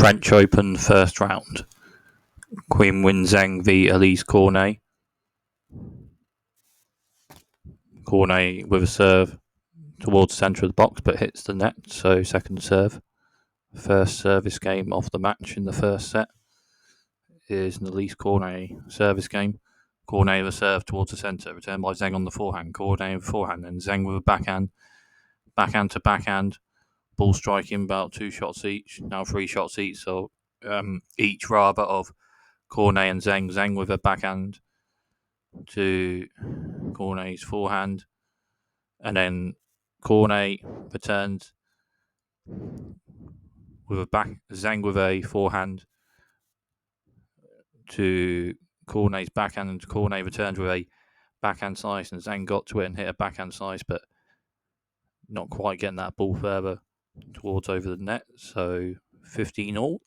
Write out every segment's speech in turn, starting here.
French Open first round. Qinwen Zheng v Alize Cornet. Cornet with a serve towards the centre of the box but hits the net, so second serve. First service game of the match in the first set is an Alize Cornet service game. Cornet with a serve towards the centre, returned by Zheng on the forehand. Cornet with a forehand, and Zheng with a backhand to backhand. Ball striking about 2 shots each, now 3 shots each, so each rather of Cornet and Zheng. Zheng with a backhand to Cornet's forehand, and then Cornet returns with a Zheng with a forehand to Cornet's backhand, and Cornet returns with a backhand slice, and Zheng got to it and hit a backhand slice, but not quite getting that ball further towards over the net, so 15-all.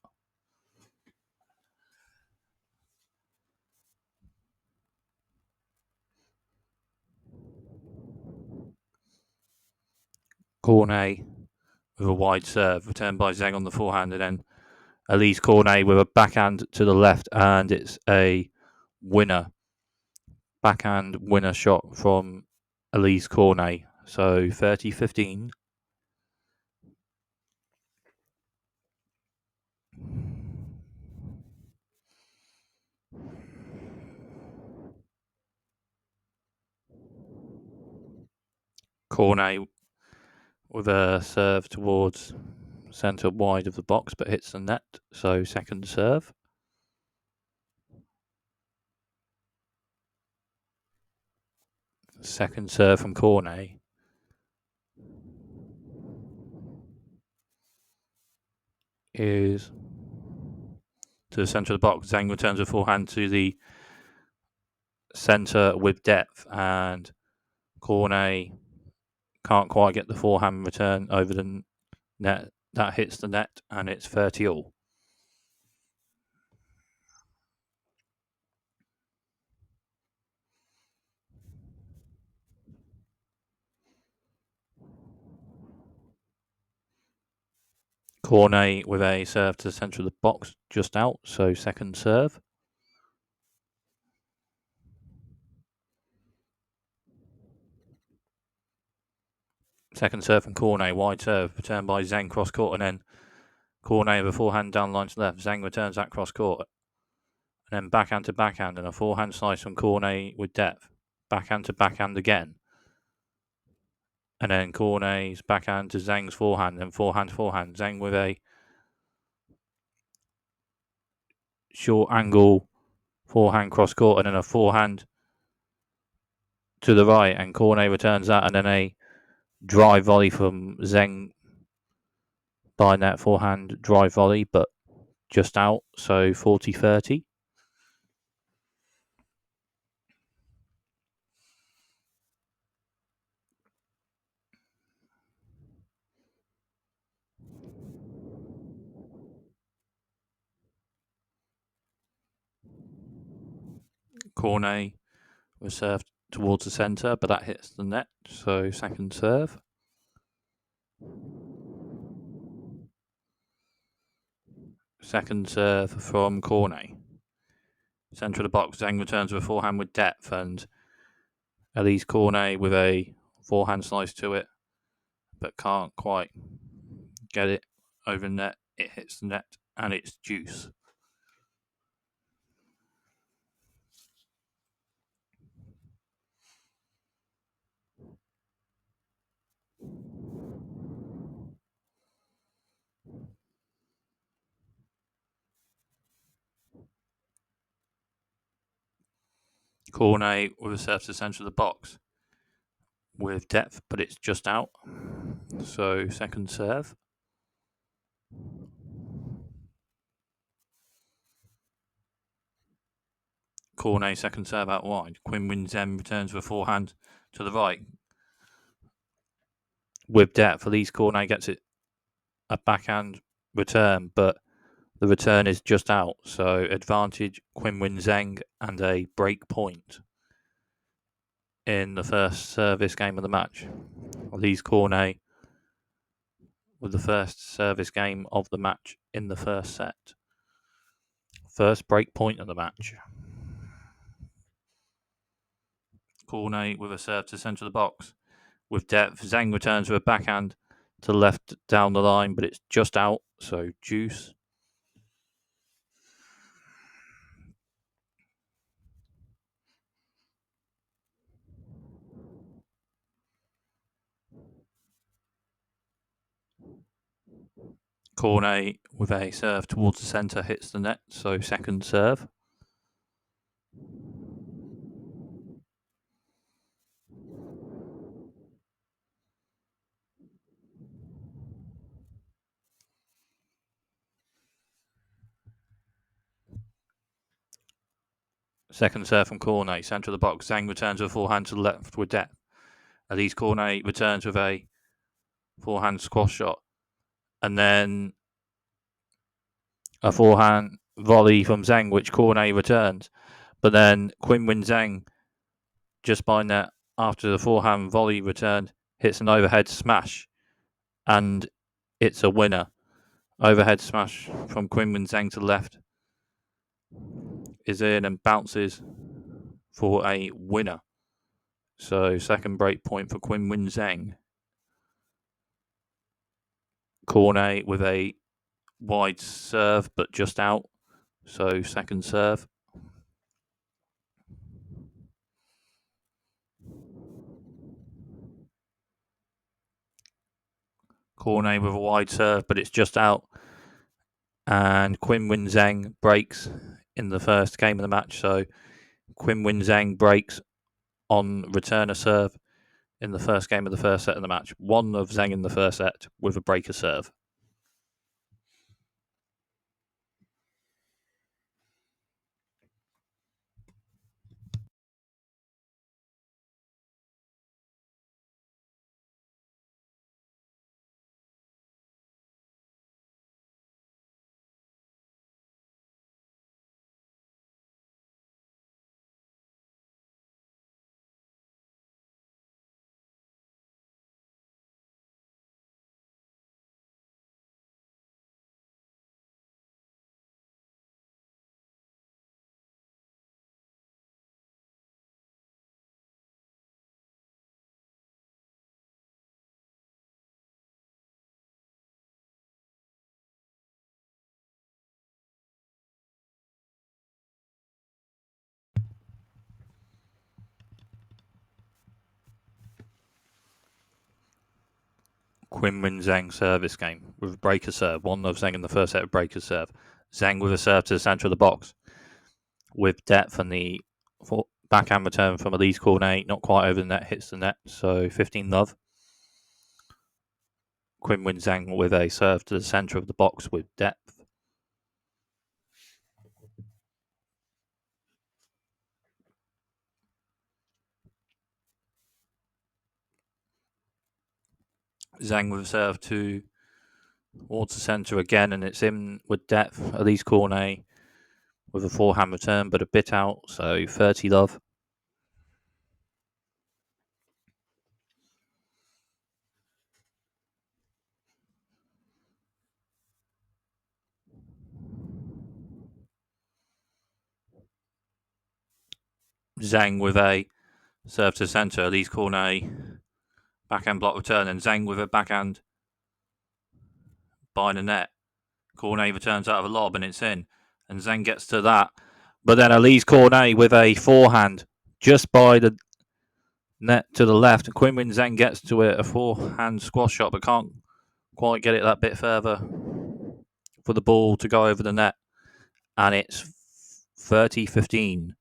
Cornet with a wide serve, returned by Zheng on the forehand, and then Alize Cornet with a backhand to the left, and it's a winner. Backhand winner shot from Alize Cornet, so 30-15. Cornet with a serve towards centre wide of the box but hits the net, so second serve. Second serve from Cornet is to the centre of the box. Zheng returns a forehand to the centre with depth, and Cornet can't quite get the forehand return over the net. That hits the net, and it's 30-all. Cornet with a serve to the centre of the box, just out, so second serve. Second serve from Cornet, wide serve, returned by Zheng cross court, and then Cornet with a forehand down line to left. Zheng returns that cross court, and then backhand to backhand, and a forehand slice from Cornet with depth. Backhand to backhand again. And then Cornet's backhand to Zheng's forehand, and forehand to forehand. Zheng with a short angle forehand cross court, and then a forehand to the right, and Cornet returns that, and then a drive volley from Zheng by net forehand drive volley, but just out, so 40-30. Cornet was served towards the centre, but that hits the net, so second serve. Second serve from Cornet. Centre of the box, Zheng returns with a forehand with depth, and Alize Cornet with a forehand slice to it, but can't quite get it over the net. It hits the net, and it's deuce. Cornet with a serve to the centre of the box with depth, but it's just out, so second serve. Cornet second serve out wide. Qinwen Zheng returns with a forehand to the right with depth. Alize Cornet gets it a backhand return, but the return is just out, so advantage Qinwen Zheng and a break point in the first service game of the match. Alize Cornet with the first service game of the match in the first set. First break point of the match. Cornet with a serve to the centre of the box. With depth, Zheng returns with a backhand to the left down the line, but it's just out, so deuce. Cornet with a serve towards the centre hits the net, so second serve. Second serve from Cornet, centre of the box. Zheng returns with a forehand to the left with depth. Alize Cornet returns with a forehand squash shot. And then a forehand volley from Zheng, which Cornet returns. But then Qinwen Zheng, just by net after the forehand volley returned, hits an overhead smash. And it's a winner. Overhead smash from Qinwen Zheng to the left is in and bounces for a winner. So second break point for Qinwen Zheng. Cornet with a wide serve, but just out. So second serve. Cornet with a wide serve, but it's just out. And Qinwen Zheng breaks in the first game of the match. So Qinwen Zheng breaks on return of serve in the first game of the first set of the match. One of Zheng in the first set with a breaker serve. Qinwen Zheng service game with a breaker serve. One of Zheng in the first set of breaker serve. Zheng with a serve to the centre of the box with depth, and the backhand return from Alize Cornet, not quite over the net, hits the net. So 15-love. Qinwen Zheng with a serve to the centre of the box with depth. Zheng with a serve towards the centre again, and it's in with depth. Alize Cornet with a forehand return, but a bit out, so 30-love. Zheng with a serve to centre. Alize Cornet backhand block return, and Zheng with a backhand by the net. Cornet returns out of a lob, and it's in. And Zheng gets to that. But then Alize Cornet with a forehand just by the net to the left. Qinwen Zheng gets to it, a forehand squash shot, but can't quite get it that bit further for the ball to go over the net. And it's 30-15.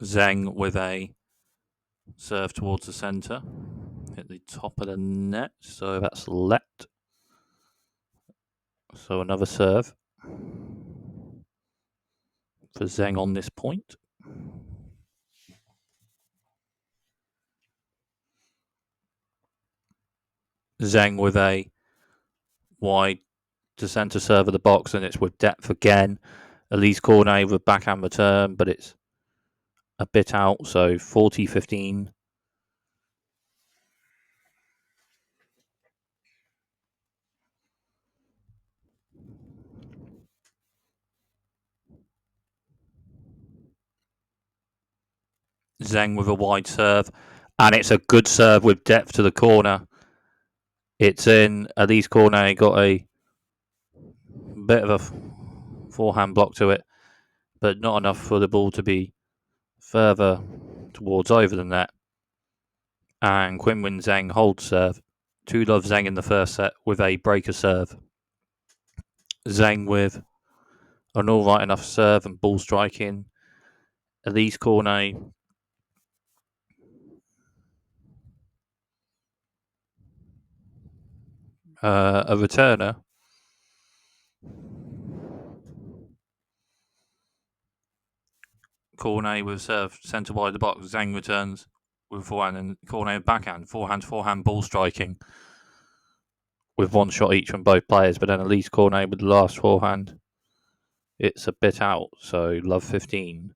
Zheng with a serve towards the centre. Hit the top of the net, so that's let. So another serve for Zheng on this point. Zheng with a wide to centre serve of the box, and it's with depth again. Alize Cornet with backhand return, but it's a bit out, so 40-15. Zheng with a wide serve, and it's a good serve with depth to the corner. It's in. Alize Cornet got a bit of a forehand block to it, but not enough for the ball to be further towards over the net. And Qinwen Zheng holds serve. 2-love Zheng in the first set with a breaker serve. Zheng with an alright enough serve and ball striking. Alize Cornet a returner. Cornet with serve centre wide of the box. Zheng returns with forehand and Cornet backhand. Forehand to forehand ball striking with one shot each from both players. But then Alize Cornet with the last forehand. It's a bit out, so love 15.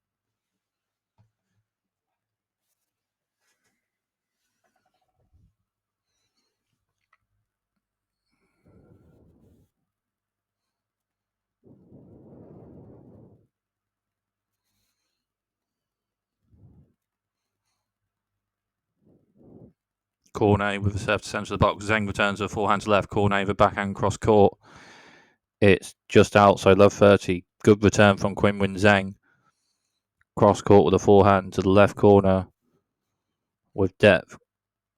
Cornet with the serve to centre of the box. Zheng returns with forehand to left. Cornet with a backhand cross court. It's just out, so love 30. Good return from Qinwen Zheng. Cross court with a forehand to the left corner with depth.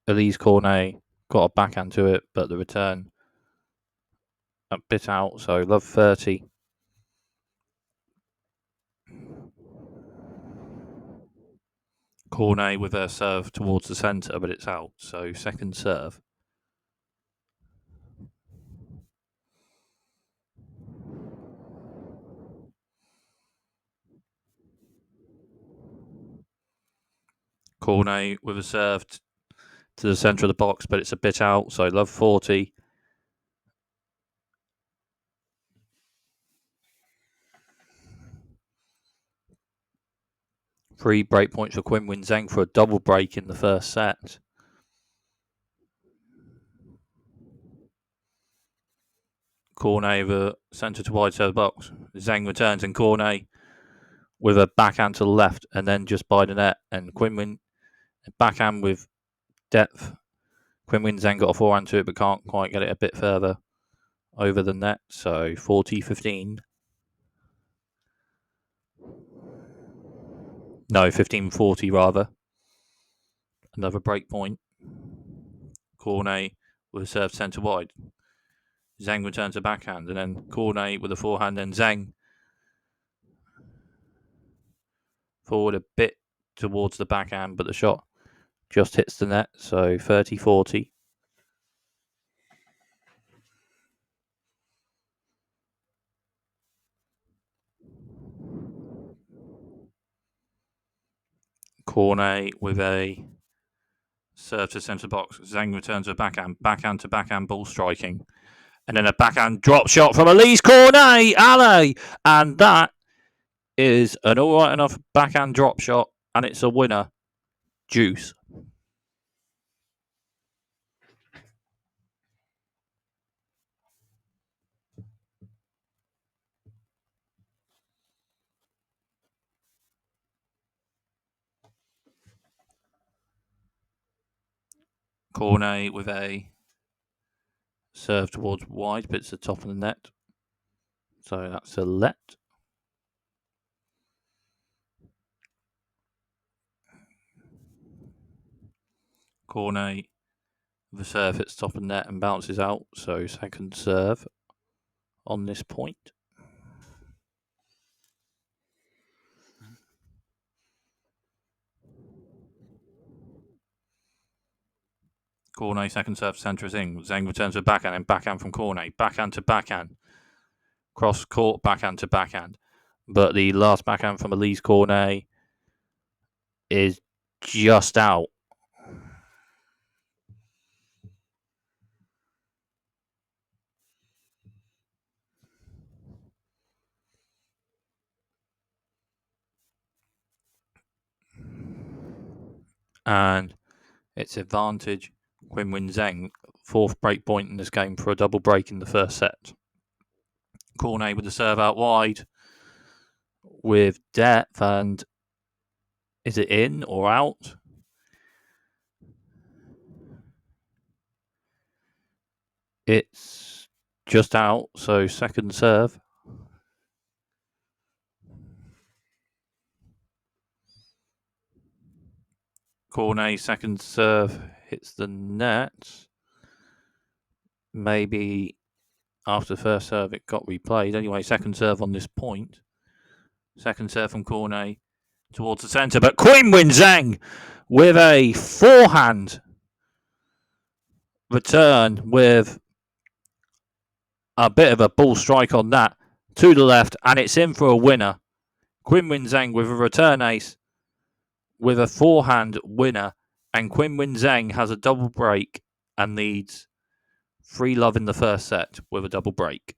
Alize Cornet got a backhand to it, but the return a bit out, so love 30. Cornet with her serve towards the centre, but it's out, so second serve. Cornet with a serve to the centre of the box, but it's a bit out, so love 40. Three break points for Qinwen Zheng for a double break in the first set. Cornet with a centre to wide serve box. Zheng returns and Cornet with a backhand to the left and then just by the net. And Qinwen backhand with depth. Qinwen Zheng got a forehand to it but can't quite get it a bit further over the net. So 40-15. No, 15-40 rather. Another break point. Cornet with a serve centre wide. Zheng returns a backhand and then Cornet with a forehand and Zheng forward a bit towards the backhand, but the shot just hits the net. So 30-40. Cornet with a serve to centre box. Zheng returns a backhand to backhand ball striking. And then a backhand drop shot from Alize Cornet, alley. And that is an alright enough backhand drop shot. And it's a winner. Juice. Cornet with a serve towards wide, but it's the top of the net. So that's a let. Cornet, the serve hits top of the net and bounces out. So second serve on this point. Cornet second serve centre Zheng. Zheng returns with backhand and backhand from Cornet. Backhand to backhand. Cross court backhand to backhand. But the last backhand from Alize Cornet is just out. and it's advantage Qinwen Zheng, 4th break point in this game for a double break in the first set. Cornet with the serve out wide with depth, and is it in or out? It's just out, so second serve. Cornet second serve hits the net. Maybe after the first serve it got replayed. Anyway, second serve on this point. Second serve from Cornet towards the centre, but Qinwen Zheng with a forehand return with a bit of a ball strike on that to the left, and it's in for a winner. Qinwen Zheng with a return ace with a forehand winner, and Qinwen Zheng has a double break and leads 3-love in the first set with a double break.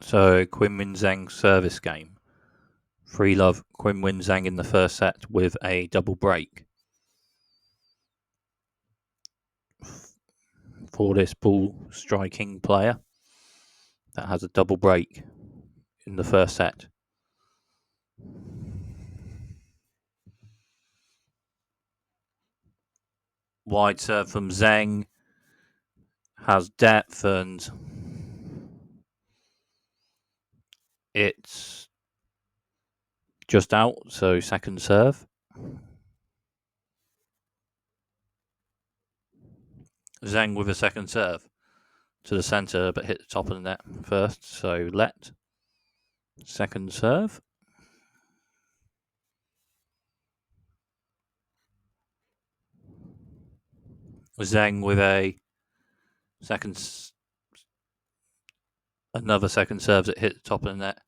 So Qinwen Zheng service game. 3-love Qinwen Zheng in the first set with a double break. For this ball striking player that has a double break in the first set. Wide serve from Zheng has depth, and it's just out, so second serve. Zheng with a second serve to the centre, but hit the top of the net first, so let. Second serve. Zheng with a another second serve that hit the top of the net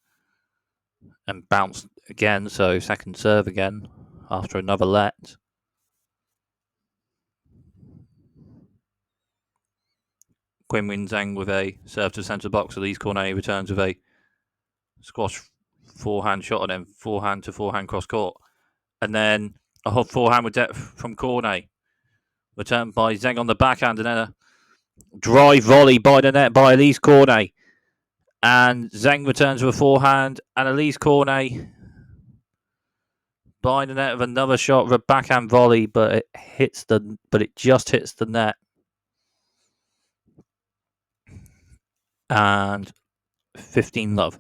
and bounced again, so second serve again after another let. Qinwen Zheng with a serve to centre box. Alize Cornet returns with a squash forehand shot, and then forehand to forehand cross court. And then a forehand with depth from Cornet. Returned by Zheng on the backhand, and then a drive volley by the net by Alize Cornet. And Zheng returns with a forehand, and Alize Cornet by the net with another shot with a backhand volley, but it just hits the net. And 15-love.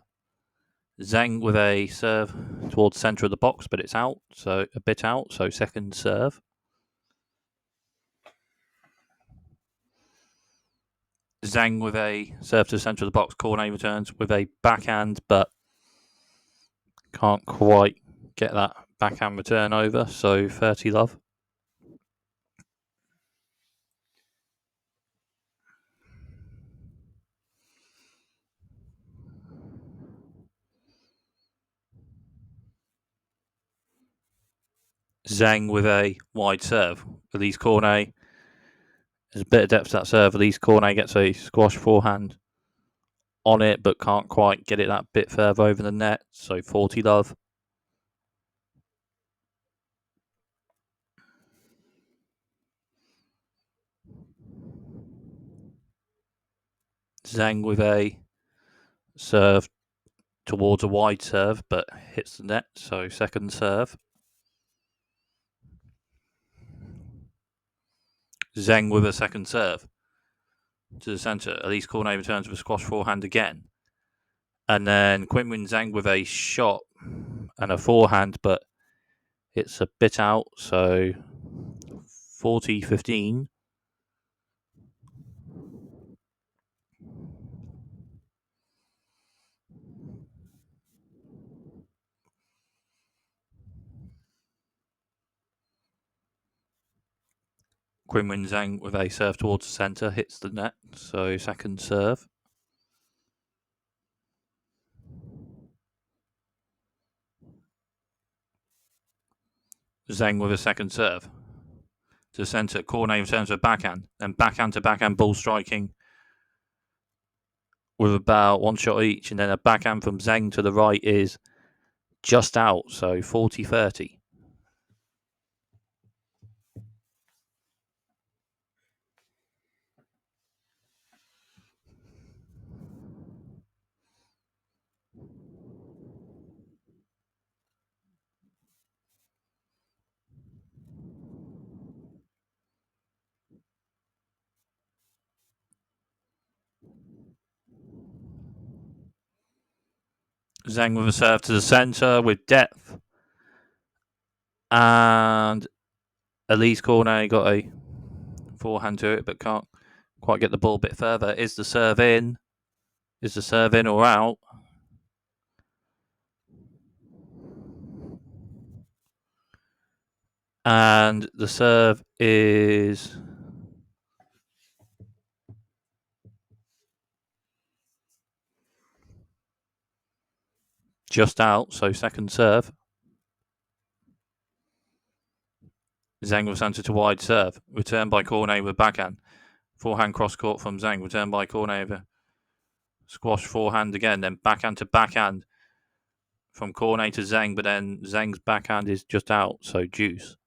Zheng with a serve towards the centre of the box, but it's out, so a bit out, so second serve. Zheng with a serve to the centre of the box. Cornet returns with a backhand, but can't quite get that backhand return over, so 30-love. Zheng with a wide serve. Alize Cornet, there's a bit of depth to that serve. Alize Cornet gets a squash forehand on it, but can't quite get it that bit further over the net, so 40-love. Zheng with a serve towards a wide serve, but hits the net, so second serve. Zheng with a second serve to the centre. Alize Cornet returns with a squash forehand again. And then Qinwen Zheng with a shot and a forehand, but it's a bit out, so 40-15. Qinwen Zheng with a serve towards the centre, hits the net, so second serve. Zheng with a second serve to the centre. Cornet returns with backhand, and backhand to backhand ball striking with about one shot each, and then a backhand from Zheng to the right is just out, so 40-30. Zheng with a serve to the centre with depth. And Alize Cornet got a forehand to it, but can't quite get the ball a bit further. Is the serve in? Is the serve in or out? And the serve is just out, so second serve. Zheng with centre to wide serve. Return by Cornet with backhand. Forehand cross court from Zheng. Return by Cornet with squash forehand again. Then backhand to backhand from Cornet to Zheng, but then Zheng's backhand is just out, so deuce.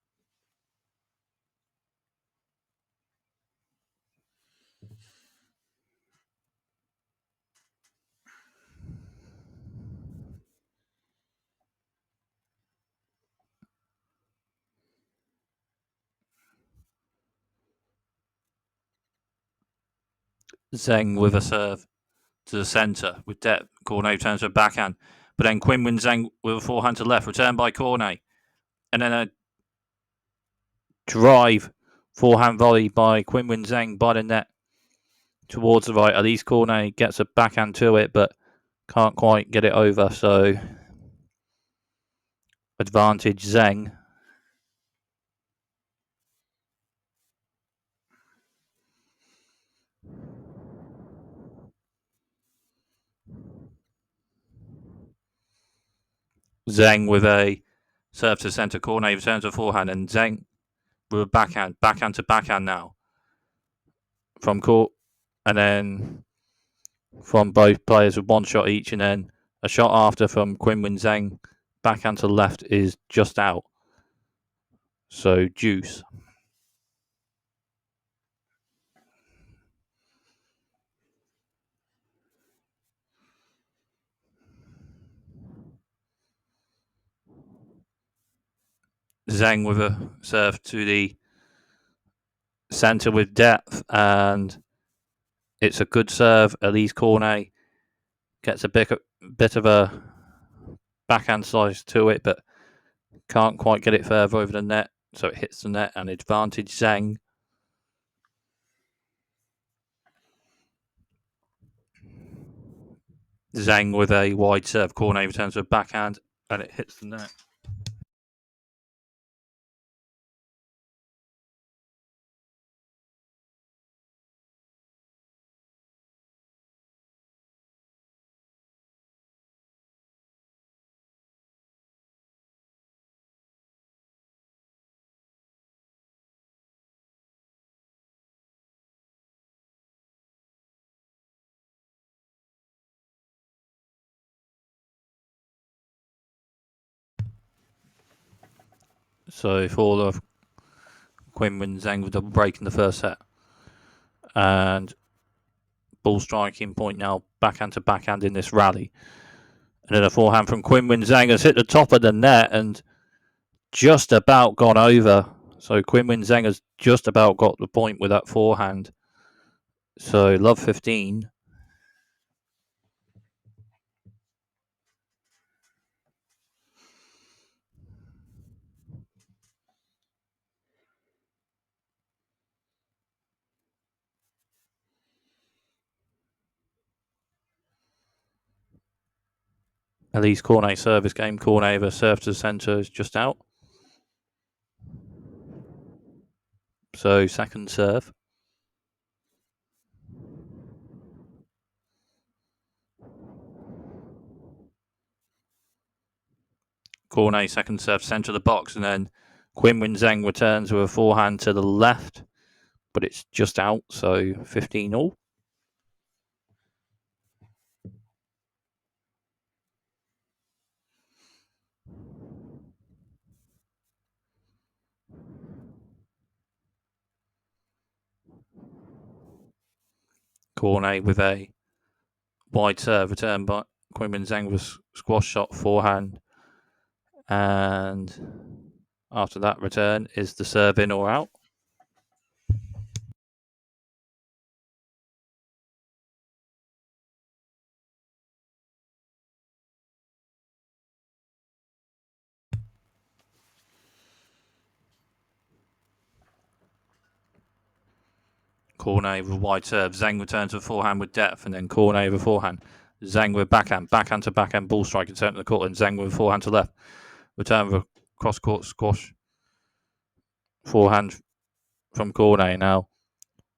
Zheng with a serve to the centre with depth. Cornet turns to a backhand. But then Qinwen Zheng with a forehand to left. Return by Cornet. And then a drive forehand volley by Qinwen Zheng by the net towards the right. Alize Cornet gets a backhand to it, but can't quite get it over. So advantage Zheng. Zheng with a serve to centre. Cornet returns to forehand, and Zheng with a backhand to backhand now from court, and then from both players with one shot each, and then a shot after from Qinwen Zheng. Backhand to the left is just out, so deuce. Zheng with a serve to the centre with depth, and it's a good serve. Alize Cornet gets a bit of a backhand slice to it, but can't quite get it further over the net, so it hits the net, and advantage Zheng. Zheng with a wide serve. Cornet returns with a backhand, and it hits the net. So for the Qinwen Zheng with double break in the first set. And ball striking point now, backhand to backhand in this rally. And then a forehand from Qinwen Zheng has hit the top of the net and just about gone over. So Qinwen Zheng has just about got the point with that forehand. So love 15. Alize Cornet service game. Cornet with a serve to the centre is just out. So second serve. Cornet second serve centre of the box, and then Qinwen Zheng returns with a forehand to the left, but it's just out, so 15 all. Cornet with a wide serve return by Qinwen Zheng with squash shot forehand, and after that return is the serve in or out. Cornet with a wide serve. Zheng returns with forehand with depth, and then Cornet with forehand. Zheng with backhand to backhand ball strike in centre of the court, and Zheng with forehand to left. Return with a cross court squash forehand from Cornet now.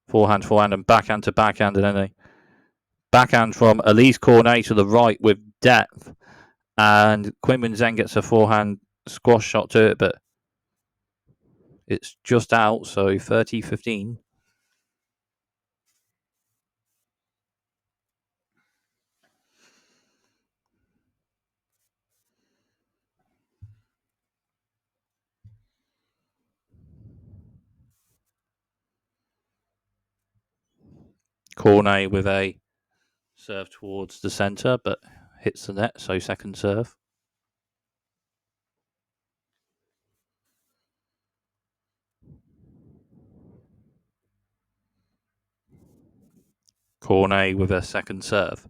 Forehand, and backhand to backhand, and then a backhand from Alize Cornet to the right with depth. And Qinwen Zheng gets a forehand squash shot to it, but it's just out, so 30-15. Cornet with a serve towards the centre, but hits the net, so second serve. Cornet with a second serve.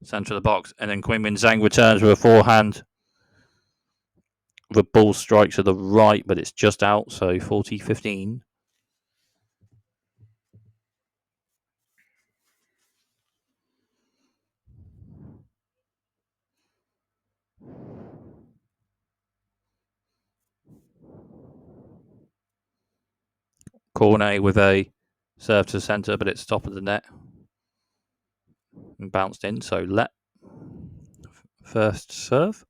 Centre of the box, and then Qinwen Zheng returns with a forehand. The ball strikes to the right, but it's just out, so 40-15. Cornet with a serve to the centre, but it's top of the net and bounced in. So let first serve.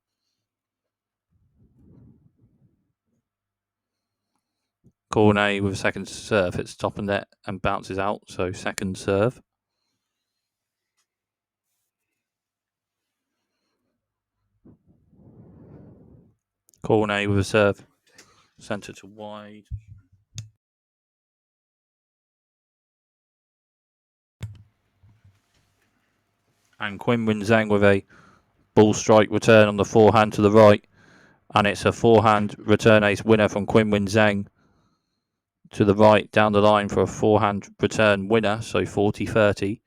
Cornet with a second serve hits top of net and bounces out. So second serve. Cornet with a serve centre to wide. And Qinwen Zheng with a ball strike return on the forehand to the right. And it's a forehand return ace winner from Qinwen Zheng to the right down the line for a forehand return winner. So 40-30.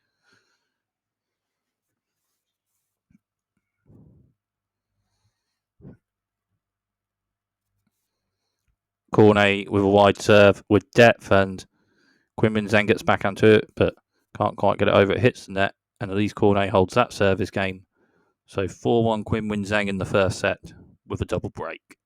Cornet with a wide serve with depth, and Qinwen Zheng gets back onto it, but can't quite get it over. It hits the net, and Alize Cornet holds that service game. So 4-1 Qinwen Zheng in the first set with a double break.